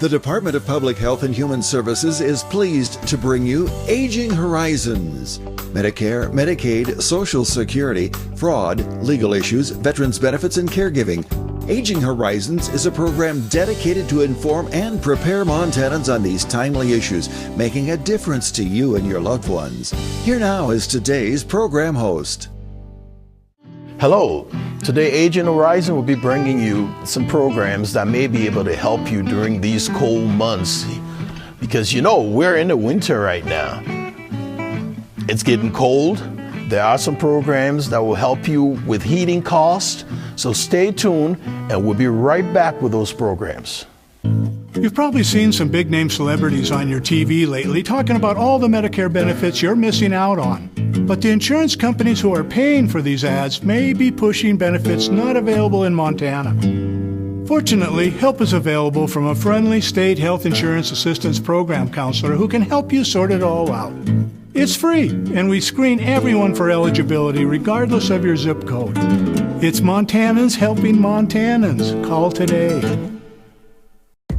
The Department of Public Health and Human Services is pleased to bring you Aging Horizons. Medicare, Medicaid, Social Security, fraud, legal issues, veterans benefits, and caregiving. Aging Horizons is a program dedicated to inform and prepare Montanans on these timely issues, making a difference to you and your loved ones. Here now is today's program host. Hello. Today, Aging Horizon will be bringing you some programs that may be able to help you during these cold months. Because we're in the winter right now. It's getting cold. There are some programs that will help you with heating costs. So stay tuned and we'll be right back with those programs. You've probably seen some big-name celebrities on your TV lately talking about all the Medicare benefits you're missing out on. But the insurance companies who are paying for these ads may be pushing benefits not available in Montana. Fortunately, help is available from a friendly state health insurance assistance program counselor who can help you sort it all out. It's free, and we screen everyone for eligibility regardless of your zip code. It's Montanans helping Montanans. Call today.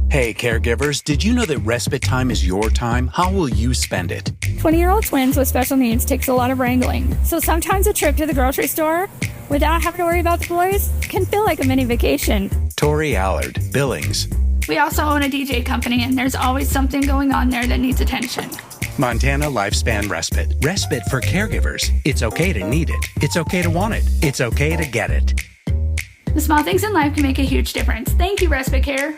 Hey caregivers, did you know that respite time is your time? How will you spend it? 20-year-old twins with special needs takes a lot of wrangling. So sometimes a trip to the grocery store without having to worry about the boys can feel like a mini vacation. Tori Allard, Billings. We also own a DJ company and there's always something going on there that needs attention. Montana Lifespan Respite. Respite for caregivers. It's okay to need it. It's okay to want it. It's okay to get it. The small things in life can make a huge difference. Thank you, Respite Care.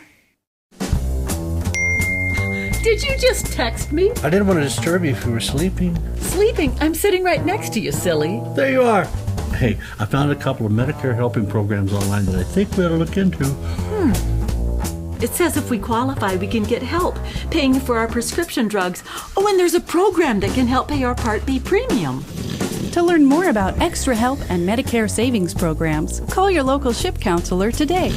Did you just text me? I didn't want to disturb you if you were sleeping. Sleeping? I'm sitting right next to you, silly. There you are. Hey, I found a couple of Medicare helping programs online that I think we ought to look into. It says if we qualify, we can get help paying for our prescription drugs. Oh, and there's a program that can help pay our Part B premium. To learn more about extra help and Medicare savings programs, call your local SHIP counselor today.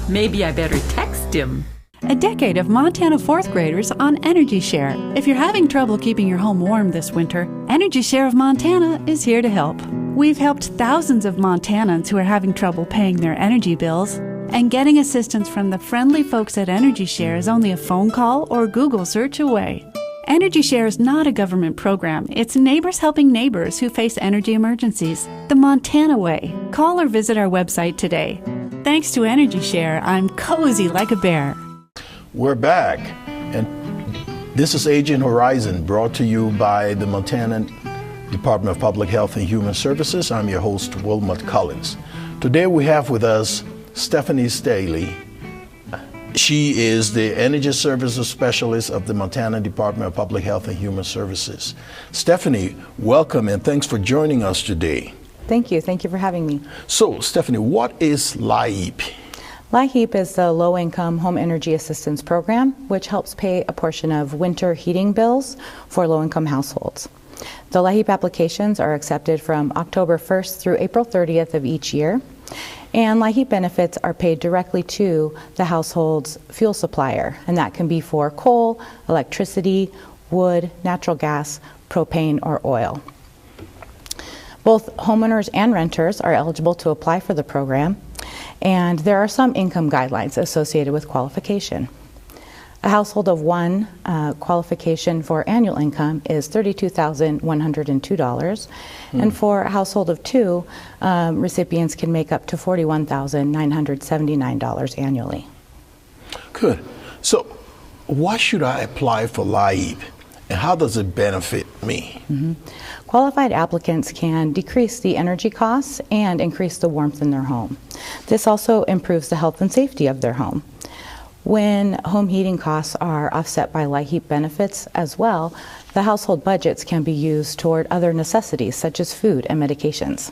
Maybe I better text him. A decade of Montana fourth graders on Energy Share. If you're having trouble keeping your home warm this winter, Energy Share of Montana is here to help. We've helped thousands of Montanans who are having trouble paying their energy bills, and getting assistance from the friendly folks at Energy Share is only a phone call or Google search away. Energy Share is not a government program. It's neighbors helping neighbors who face energy emergencies. The Montana way. Call or visit our website today. Thanks to Energy Share, I'm cozy like a bear. We're back, and this is Aging Horizon, brought to you by the Montana Department of Public Health and Human Services. I'm your host, Wilmot Collins. Today we have with us Stephanie Staley. She is the Energy Services Specialist of the Montana Department of Public Health and Human Services. Stephanie, welcome and thanks for joining us today. Thank you. Thank you for having me. So, Stephanie, what is LIHEAP? LIHEAP is the Low-Income Home Energy Assistance Program, which helps pay a portion of winter heating bills for low-income households. The LIHEAP applications are accepted from October 1st through April 30th of each year, and LIHEAP benefits are paid directly to the household's fuel supplier, and that can be for coal, electricity, wood, natural gas, propane, or oil. Both homeowners and renters are eligible to apply for the program, and there are some income guidelines associated with qualification. A household of one qualification for annual income is $32,102, and for a household of two, recipients can make up to $41,979 annually. Good. So, why should I apply for LIHEAP, and how does it benefit me? Qualified applicants can decrease the energy costs and increase the warmth in their home. This also improves the health and safety of their home. When home heating costs are offset by LIHEAP benefits as well, the household budgets can be used toward other necessities such as food and medications.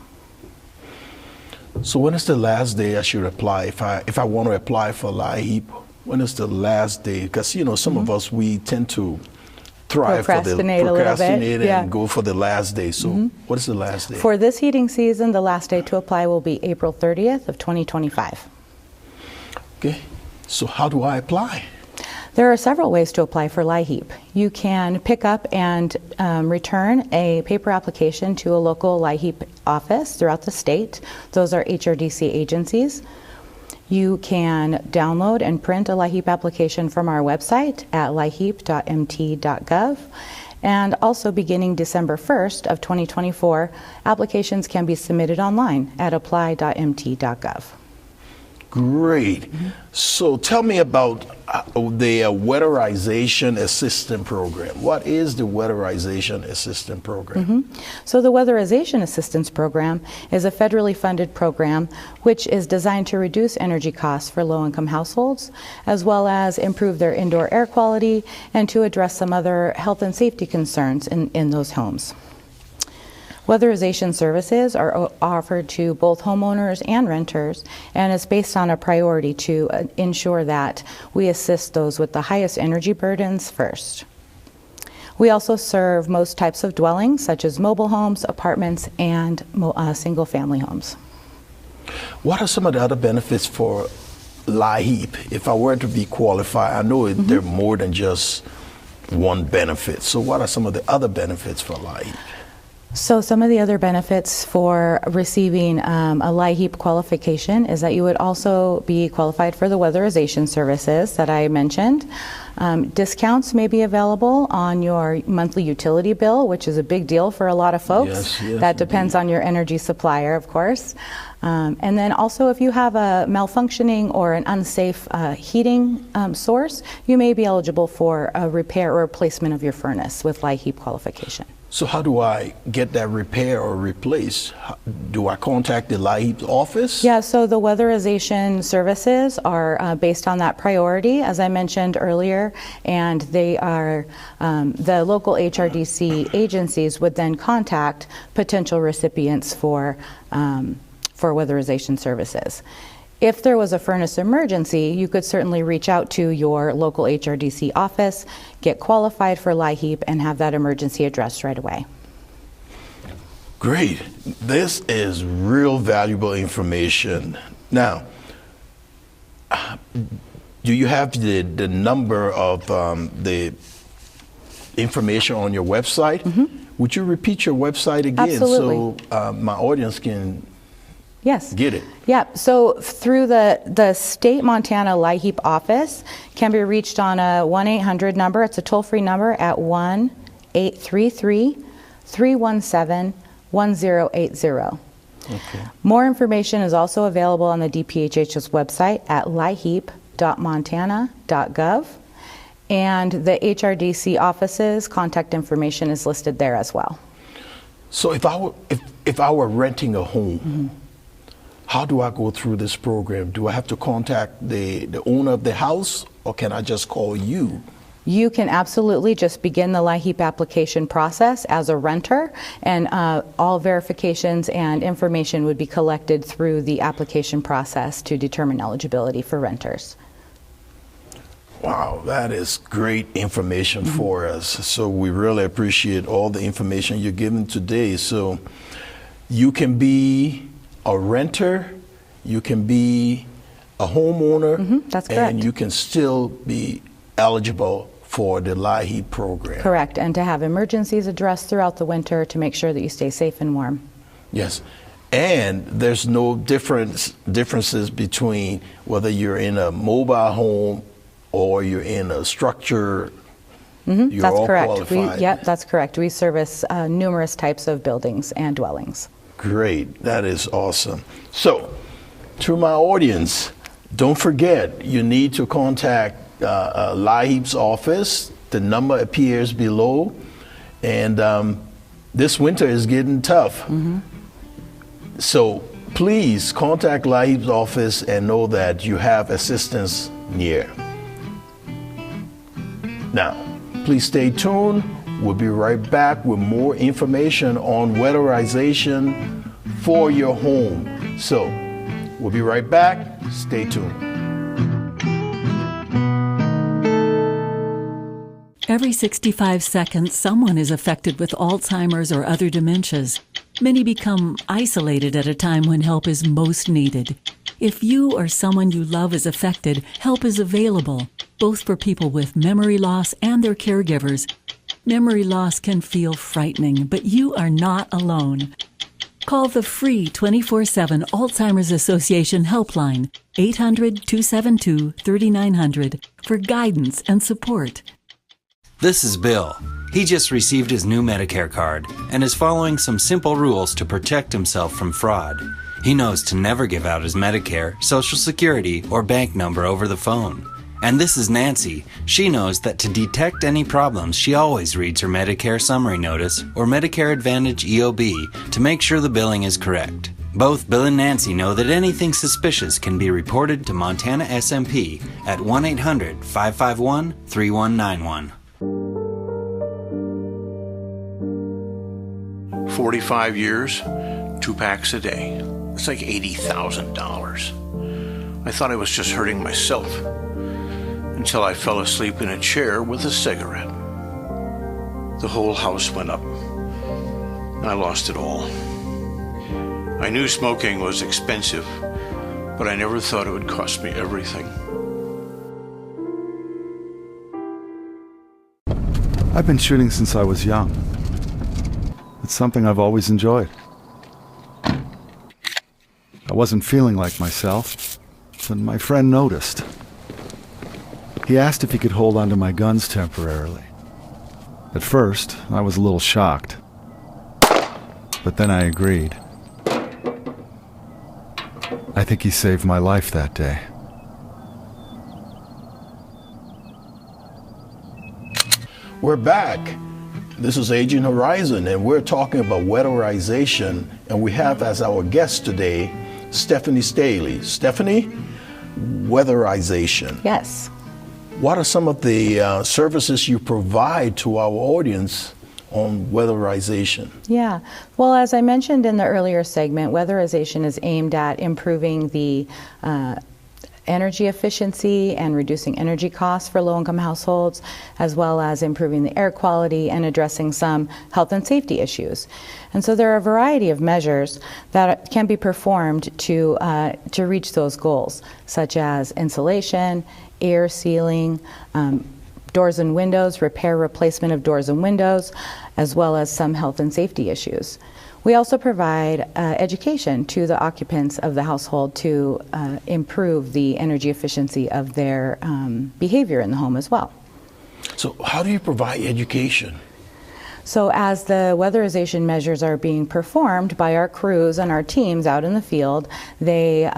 So when is the last day I should apply? If I want to apply for LIHEAP, when is the last day? Because some of us, we tend to procrastinate a little bit. And go for the last day. So what is the last day? For this heating season, the last day to apply will be April 30th of 2025. Okay. So how do I apply? There are several ways to apply for LIHEAP. You can pick up and return a paper application to a local LIHEAP office throughout the state. Those are HRDC agencies. You can download and print a LIHEAP application from our website at liheap.mt.gov. And also beginning December 1st of 2024, applications can be submitted online at apply.mt.gov. Great. So tell me about the weatherization assistant program. What is the weatherization assistant program? So the Weatherization Assistance Program is a federally funded program which is designed to reduce energy costs for low-income households, as well as improve their indoor air quality and to address some other health and safety concerns in those homes. Weatherization services are offered to both homeowners and renters, and is based on a priority to ensure that we assist those with the highest energy burdens first. We also serve most types of dwellings, such as mobile homes, apartments, and single-family homes. What are some of the other benefits for LIHEAP? If I were to be qualified, I know there are more than just one benefit. So what are some of the other benefits for LIHEAP? So some of the other benefits for receiving a LIHEAP qualification is that you would also be qualified for the weatherization services that I mentioned. Discounts may be available on your monthly utility bill, which is a big deal for a lot of folks. Yes, that depends on your energy supplier, of course. And then also if you have a malfunctioning or an unsafe heating source, you may be eligible for a repair or replacement of your furnace with LIHEAP qualification. So how do I get that repair or replace? Do I contact the LIHEAP office? Yeah, so the weatherization services are based on that priority, as I mentioned earlier, and they are, the local HRDC agencies would then contact potential recipients for weatherization services. If there was a furnace emergency, you could certainly reach out to your local HRDC office, get qualified for LIHEAP, and have that emergency addressed right away. Great. This is real valuable information. Now, do you have the number of the information on your website? Would you repeat your website again? Absolutely. So my audience can Yes. get it? Yeah, so through the state Montana LIHEAP office can be reached on a 1-800 number. It's a toll-free number at 1-833-317-1080. Okay. More information is also available on the DPHH's website at liheap.montana.gov. And the HRDC office's contact information is listed there as well. So if I were renting a home, how do I go through this program? Do I have to contact the owner of the house, or can I just call you? You can absolutely just begin the LIHEAP application process as a renter, and all verifications and information would be collected through the application process to determine eligibility for renters. Wow, that is great information for us. So we really appreciate all the information you're giving today. So you can be a renter, you can be a homeowner, that's correct. and you can still be eligible for the LIHEAP program. Correct, and to have emergencies addressed throughout the winter to make sure that you stay safe and warm. Yes, and there's no differences between whether you're in a mobile home or you're in a structure. You're That's all correct. qualified. Yep, that's correct. We service numerous types of buildings and dwellings. Great, that is awesome. So, to my audience, don't forget, you need to contact LIHEAP's office. The number appears below, and this winter is getting tough. So please contact LIHEAP's office and know that you have assistance near. Now, please stay tuned. We'll be right back with more information on weatherization for your home. So, we'll be right back. Stay tuned. Every 65 seconds, someone is affected with Alzheimer's or other dementias. Many become isolated at a time when help is most needed. If you or someone you love is affected, help is available, both for people with memory loss and their caregivers. Memory loss can feel frightening, but you are not alone. Call the free 24/7 Alzheimer's Association helpline, 800-272-3900, for guidance and support. This is Bill. He just received his new Medicare card and is following some simple rules to protect himself from fraud. He knows to never give out his Medicare, Social Security, or bank number over the phone. And this is Nancy. She knows that to detect any problems, she always reads her Medicare summary notice or Medicare Advantage EOB to make sure the billing is correct. Both Bill and Nancy know that anything suspicious can be reported to Montana SMP at 1-800-551-3191. 45 years, 2 packs a day. It's like $80,000. I thought I was just hurting myself until I fell asleep in a chair with a cigarette. The whole house went up. I lost it all. I knew smoking was expensive, but I never thought it would cost me everything. I've been shooting since I was young. It's something I've always enjoyed. I wasn't feeling like myself, but my friend noticed. He asked if he could hold onto my guns temporarily. At first, I was a little shocked, but then I agreed. I think he saved my life that day. We're back. This is Aging Horizon, and we're talking about weatherization, and we have as our guest today Stephanie Staley. Stephanie, weatherization. Yes. What are some of the services you provide to our audience on weatherization? Yeah. Well, as I mentioned in the earlier segment, weatherization is aimed at improving the energy efficiency and reducing energy costs for low-income households, as well as improving the air quality and addressing some health and safety issues. And so there are a variety of measures that can be performed to reach those goals, such as insulation, air sealing, doors and windows, replacement of doors and windows, as well as some health and safety issues. We also provide education to the occupants of the household to improve the energy efficiency of their behavior in the home as well. So how do you provide education? So as the weatherization measures are being performed by our crews and our teams out in the field, they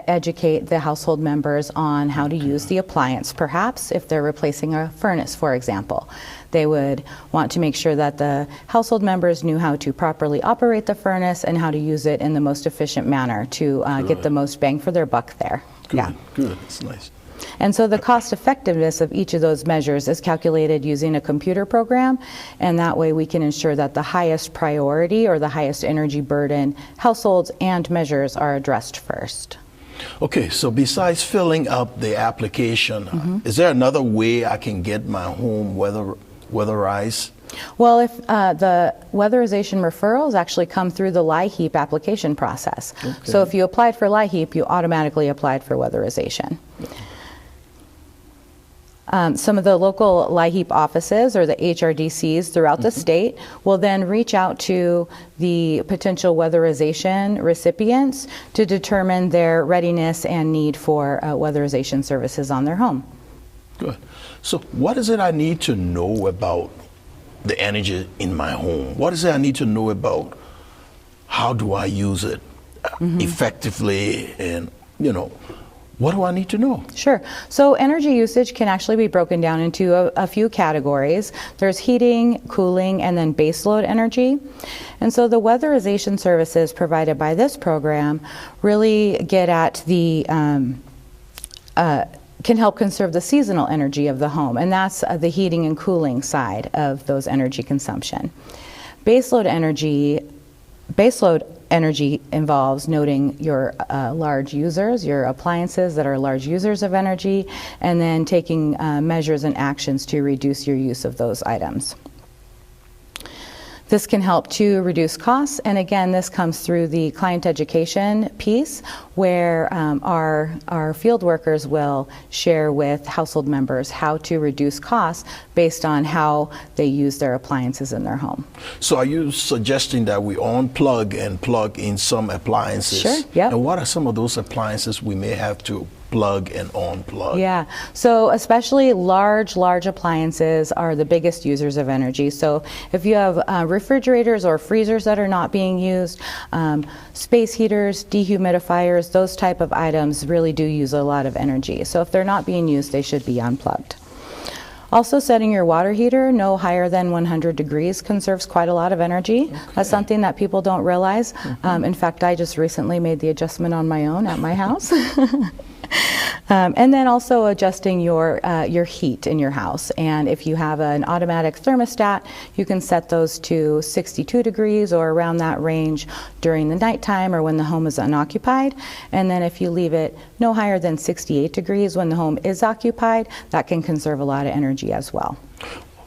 educate the household members on how to use the appliance, perhaps if they're replacing a furnace, for example. They would want to make sure that the household members knew how to properly operate the furnace and how to use it in the most efficient manner to get the most bang for their buck there. Good, yeah. Good, that's nice. And so the cost effectiveness of each of those measures is calculated using a computer program, and that way we can ensure that the highest priority or the highest energy burden households and measures are addressed first. Okay, so besides filling up the application, is there another way I can get my home weatherized? Well, if the weatherization referrals actually come through the LIHEAP application process. Okay. So if you applied for LIHEAP, you automatically applied for weatherization. Some of the local LIHEAP offices or the HRDCs throughout the state will then reach out to the potential weatherization recipients to determine their readiness and need for weatherization services on their home. Good. So what is it I need to know about the energy in my home? What is it I need to know about how do I use it effectively, and, you know, what do I need to know? Sure. So energy usage can actually be broken down into a few categories. There's heating, cooling, and then baseload energy. And so the weatherization services provided by this program really get at the can help conserve the seasonal energy of the home, and that's the heating and cooling side of those energy consumption. Baseload energy involves noting your large users, your appliances that are large users of energy, and then taking measures and actions to reduce your use of those items. This can help to reduce costs, and again, this comes through the client education piece, where our field workers will share with household members how to reduce costs based on how they use their appliances in their home. So are you suggesting that we unplug and plug in some appliances? Sure, yeah. And what are some of those appliances we may have to plug and unplug? Yeah, so especially large appliances are the biggest users of energy. So if you have refrigerators or freezers that are not being used, space heaters, dehumidifiers, those type of items really do use a lot of energy. So if they're not being used, they should be unplugged. Also, setting your water heater no higher than 100 degrees conserves quite a lot of energy. Okay. That's something that people don't realize. Mm-hmm. In fact, I just recently made the adjustment on my own at my house. And then also adjusting your heat in your house. And if you have an automatic thermostat, you can set those to 62 degrees or around that range during the nighttime or when the home is unoccupied. And then if you leave it no higher than 68 degrees when the home is occupied, that can conserve a lot of energy as well.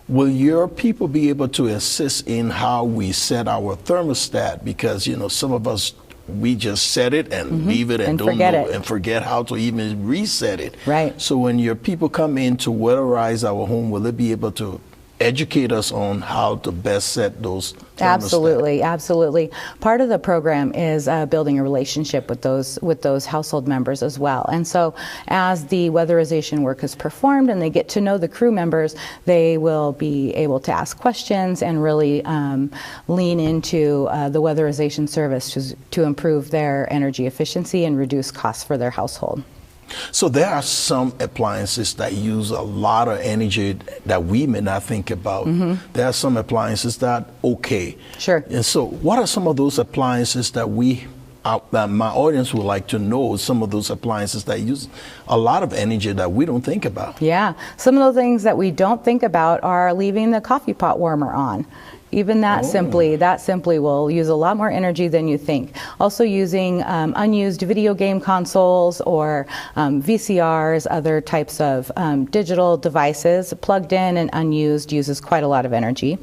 Will your people be able to assist in how we set our thermostat? Because, some of us, we just set it and leave it and don't know and forget how to even reset it. Right. So when your people come in to weatherize our home, will they be able to educate us on how to best set those thermostats? Absolutely. Part of the program is building a relationship with those household members as well. And so as the weatherization work is performed and they get to know the crew members, they will be able to ask questions and really lean into the weatherization service to improve their energy efficiency and reduce costs for their household. So there are some appliances that use a lot of energy that we may not think about. There are some appliances that okay. Sure. And so what are some of those appliances that that my audience would like to know, some of those appliances that use a lot of energy that we don't think about? Yeah. Some of the things that we don't think about are leaving the coffee pot warmer on. Even that simply will use a lot more energy than you think. Also using unused video game consoles or VCRs, other types of digital devices, plugged in and unused, uses quite a lot of energy.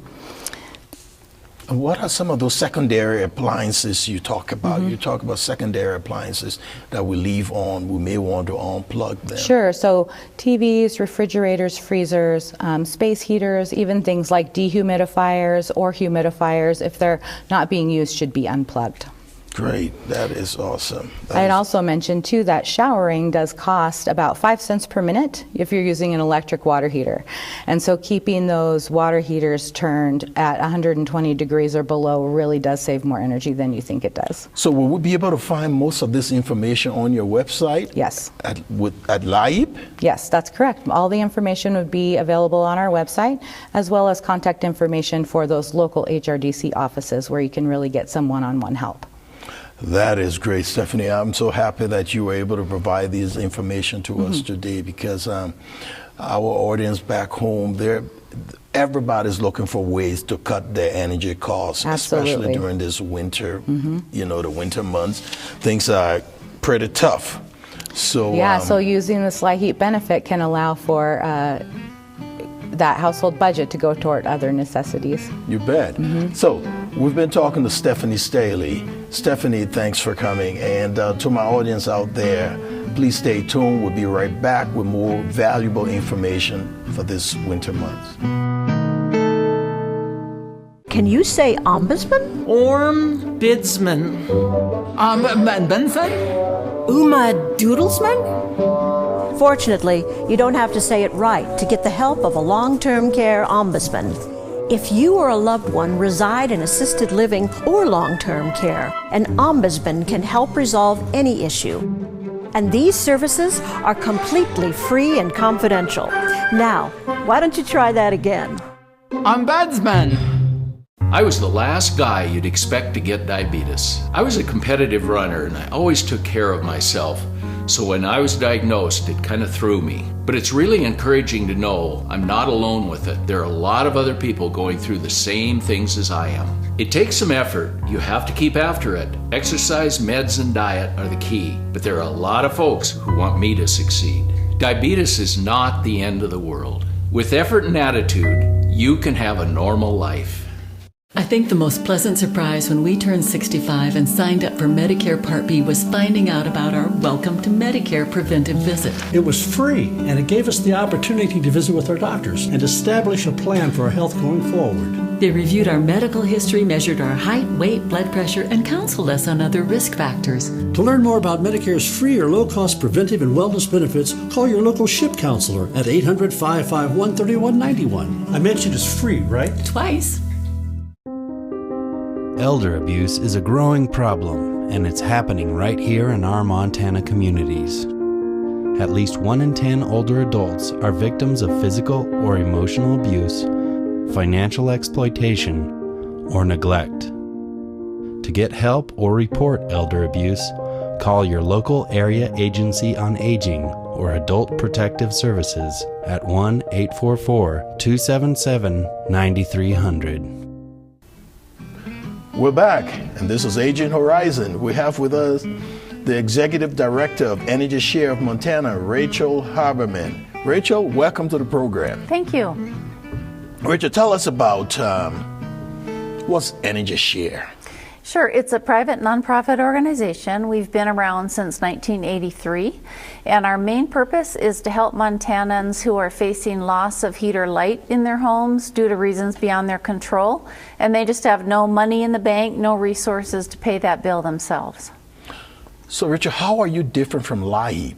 What are some of those secondary appliances you talk about? You talk about secondary appliances that we leave on. We may want to unplug them. Sure. So TVs, refrigerators, freezers, space heaters, even things like dehumidifiers or humidifiers, if they're not being used, should be unplugged. Great. That is awesome. I'd also mention, too, that showering does cost about 5 cents per minute if you're using an electric water heater. And so keeping those water heaters turned at 120 degrees or below really does save more energy than you think it does. So will we be able to find most of this information on your website? Yes. At LIHEAP? Yes, that's correct. All the information would be available on our website, as well as contact information for those local HRDC offices where you can really get some one-on-one help. That is great, Stephanie. I'm so happy that you were able to provide this information to us today, because our audience back home, everybody's looking for ways to cut their energy costs, especially during this winter, the winter months. Things are pretty tough. So so using this LIHEAP benefit can allow for that household budget to go toward other necessities. You bet. So we've been talking to Stephanie Staley. Stephanie, thanks for coming. And to my audience out there, please stay tuned. We'll be right back with more valuable information for this winter months. Can you say ombudsman? Ombudsman. Ombudsman? Uma Doodlesman? Fortunately, you don't have to say it right to get the help of a long-term care ombudsman. If you or a loved one reside in assisted living or long-term care, an ombudsman can help resolve any issue. And these services are completely free and confidential. Now, why don't you try that again? Ombudsman. I was the last guy you'd expect to get diabetes. I was a competitive runner and I always took care of myself. So when I was diagnosed, it kind of threw me. But it's really encouraging to know I'm not alone with it. There are a lot of other people going through the same things as I am. It takes some effort. You have to keep after it. Exercise, meds, and diet are the key. But there are a lot of folks who want me to succeed. Diabetes is not the end of the world. With effort and attitude, you can have a normal life. I think the most pleasant surprise when we turned 65 and signed up for Medicare Part B was finding out about our Welcome to Medicare preventive visit. It was free, and it gave us the opportunity to visit with our doctors and establish a plan for our health going forward. They reviewed our medical history, measured our height, weight, blood pressure, and counseled us on other risk factors. To learn more about Medicare's free or low-cost preventive and wellness benefits, call your local SHIP counselor at 800-551-3191. I mentioned it's free, right? Twice. Elder abuse is a growing problem, and it's happening right here in our Montana communities. At least 1 in 10 older adults are victims of physical or emotional abuse, financial exploitation, or neglect. To get help or report elder abuse, call your local area agency on aging or Adult Protective Services at 1-844-277-9300. We're back, and this is Aging Horizon. We have with us the Executive Director of Energy Share of Montana, Rachel Haberman. Rachel, welcome to the program. Thank you. Rachel, tell us about what's Energy Share? Sure, it's a private nonprofit organization. We've been around since 1983, and our main purpose is to help Montanans who are facing loss of heat or light in their homes due to reasons beyond their control, and they just have no money in the bank, no resources to pay that bill themselves. So, Richard, how are you different from LIHEAP?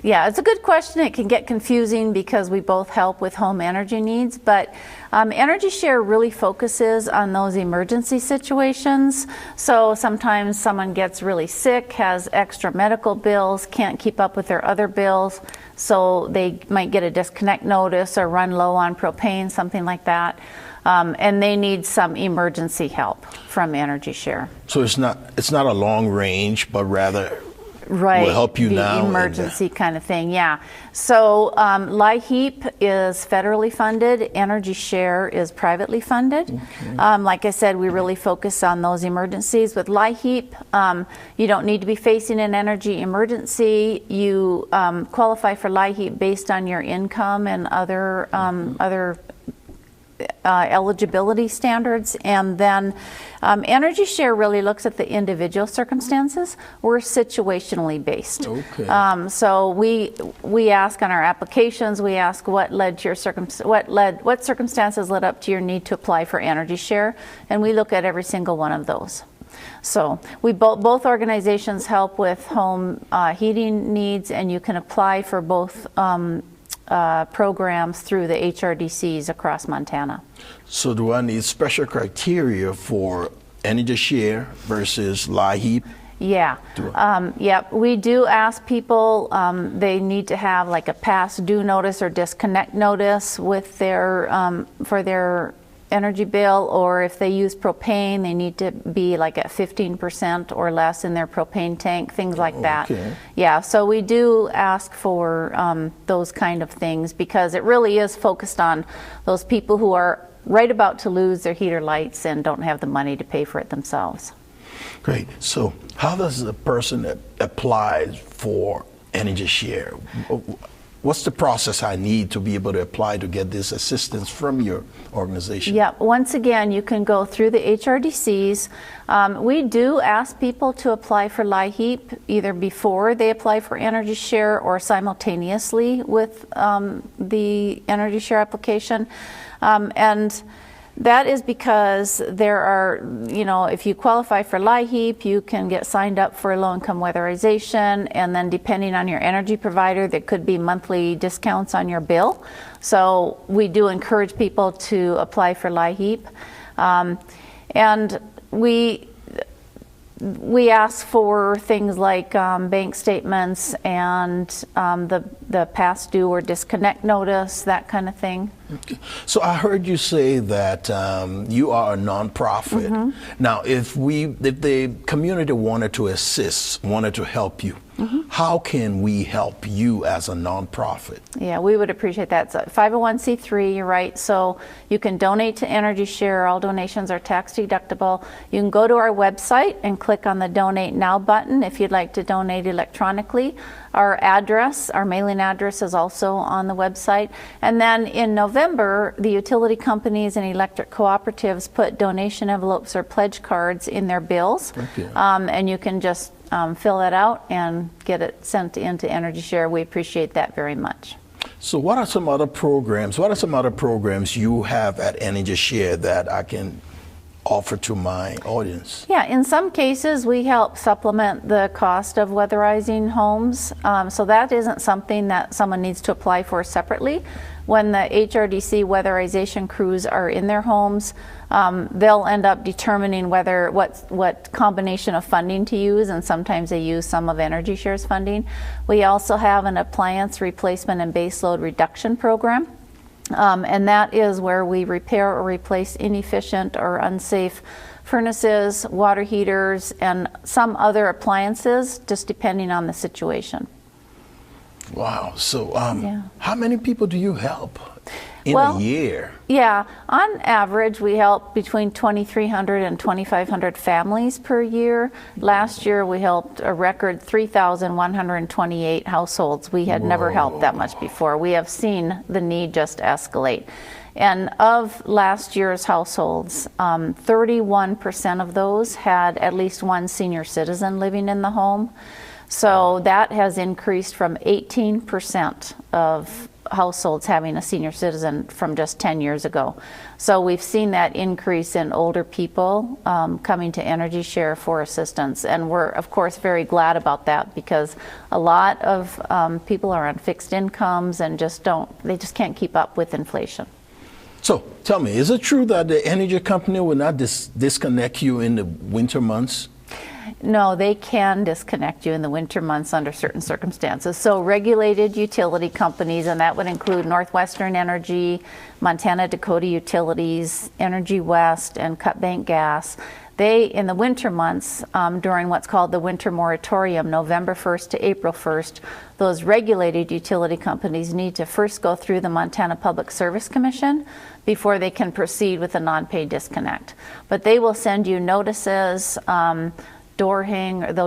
Yeah, it's a good question. It can get confusing because we both help with home energy needs, but Energy Share really focuses on those emergency situations. So sometimes someone gets really sick, has extra medical bills, can't keep up with their other bills, so they might get a disconnect notice or run low on propane, something like that. And they need some emergency help from Energy Share. So it's not a long range, but rather right, will help you the now. Emergency kind of thing, yeah. So LIHEAP is federally funded, Energy Share is privately funded. Okay. Like I said, we really focus on those emergencies. With LIHEAP, you don't need to be facing an energy emergency. You qualify for LIHEAP based on your income and other eligibility standards, and then Energy Share really looks at the individual circumstances. We're situationally based. Okay. So we ask on our applications, we ask what led to your what circumstances led up to your need to apply for Energy Share, and we look at every single one of those. So we both organizations help with home heating needs, and you can apply for both programs through the HRDCs across Montana. So do I need special criteria for Energy Share versus LIHEAP? Yeah, we do ask people, they need to have like a past due notice or disconnect notice with their, for their energy bill, or if they use propane, they need to be like at 15% or less in their propane tank, things like that. Yeah, so we do ask for those kind of things because it really is focused on those people who are right about to lose their heater lights and don't have the money to pay for it themselves. Great. So how does a person apply for Energy Share? What's the process I need to be able to apply to get this assistance from your organization? Yeah, once again, you can go through the HRDCs. We do ask people to apply for LIHEAP either before they apply for Energy Share or simultaneously with the Energy Share application. And that is because there are, if you qualify for LIHEAP, you can get signed up for low-income weatherization, and then depending on your energy provider, there could be monthly discounts on your bill. So we do encourage people to apply for LIHEAP. And we ask for things like bank statements and the past due or disconnect notice, that kind of thing. Okay. So I heard you say that you are a nonprofit. Mm-hmm. Now, if the community wanted to assist, wanted to help you, mm-hmm. how can we help you as a nonprofit? Yeah, we would appreciate that. It's a 501c3, you're right. So you can donate to Energy Share. All donations are tax deductible. You can go to our website and click on the Donate Now button if you'd like to donate electronically. Our address, our mailing address is also on the website. And then in November, the utility companies and electric cooperatives put donation envelopes or pledge cards in their bills. And you can just fill that out and get it sent into Energy Share. We appreciate that very much. So what are some other programs? What are some other programs you have at Energy Share that I can offer to my audience? Yeah, in some cases we help supplement the cost of weatherizing homes. So that isn't something that someone needs to apply for separately. When the HRDC weatherization crews are in their homes, they'll end up determining what combination of funding to use, and sometimes they use some of Energy Share's funding. We also have an appliance replacement and baseload reduction program. And that is where we repair or replace inefficient or unsafe furnaces, water heaters, and some other appliances, just depending on the situation. Wow. So how many people do you help in a year? Yeah, on average, we help between 2,300 and 2,500 families per year. Last year, we helped a record 3,128 households. We had never helped that much before. We have seen the need just escalate. And of last year's households, 31% of those had at least one senior citizen living in the home. So that has increased from 18% of households having a senior citizen from just 10 years ago. So we've seen that increase in older people coming to Energy Share for assistance. And we're, of course, very glad about that, because a lot of people are on fixed incomes and they just can't keep up with inflation. So tell me, is it true that the energy company will not disconnect you in the winter months? No, they can disconnect you in the winter months under certain circumstances. So regulated utility companies, and that would include Northwestern Energy, Montana Dakota Utilities, Energy West, and Cutbank Gas, they, in the winter months, during what's called the winter moratorium, November 1st to April 1st, those regulated utility companies need to first go through the Montana Public Service Commission before they can proceed with a non-pay disconnect. But they will send you notices, they'll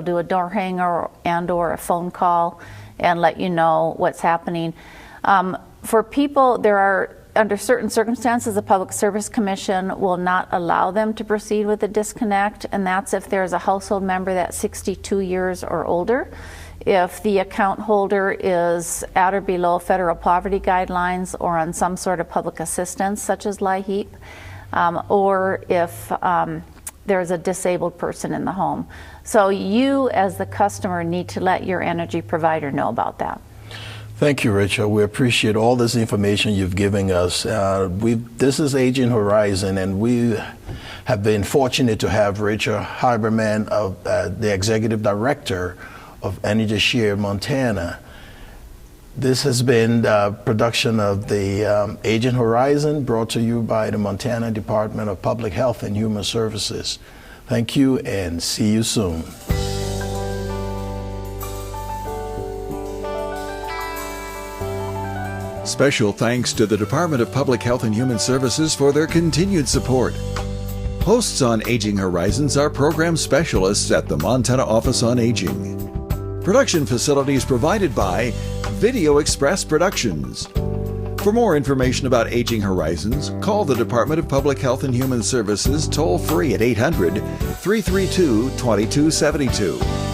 do a door hanger and/or a phone call and let you know what's happening. For people, under certain circumstances, the Public Service Commission will not allow them to proceed with a disconnect, and that's if there's a household member that's 62 years or older, if the account holder is at or below federal poverty guidelines or on some sort of public assistance such as LIHEAP, or if there's a disabled person in the home. So you, as the customer, need to let your energy provider know about that. Thank you, Rachel. We appreciate all this information you've given us. This is Aging Horizon, and we have been fortunate to have Rachel Haberman, the Executive Director of Energy Share Montana. This has been a production of the Aging Horizon, brought to you by the Montana Department of Public Health and Human Services. Thank you, and see you soon. Special thanks to the Department of Public Health and Human Services for their continued support. Hosts on Aging Horizons are program specialists at the Montana Office on Aging. Production facilities provided by Video Express Productions. For more information about Aging Horizons, call the Department of Public Health and Human Services toll-free at 800-332-2272.